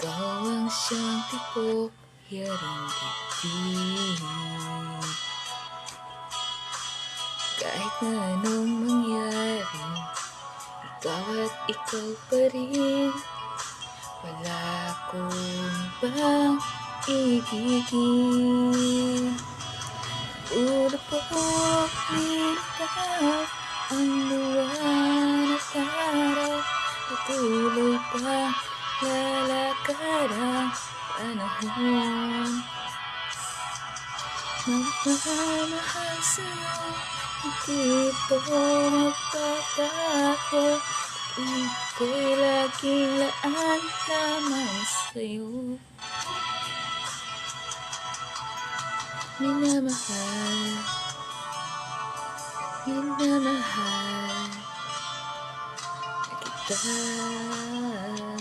Ikaw ang siyang tibok, yaring dibdib. Kahit na anong mangyari, ikaw at ikaw pa rin. Wala akong ibang ibigin. Ulo po nilitaw ang buwan at araw. Patuloy pa lalakad ang panahon. Magmamahal sa'yo, hindi po magbabago. Ako'y laging laan lamang sa'yo. Minamahal, minamahal kita.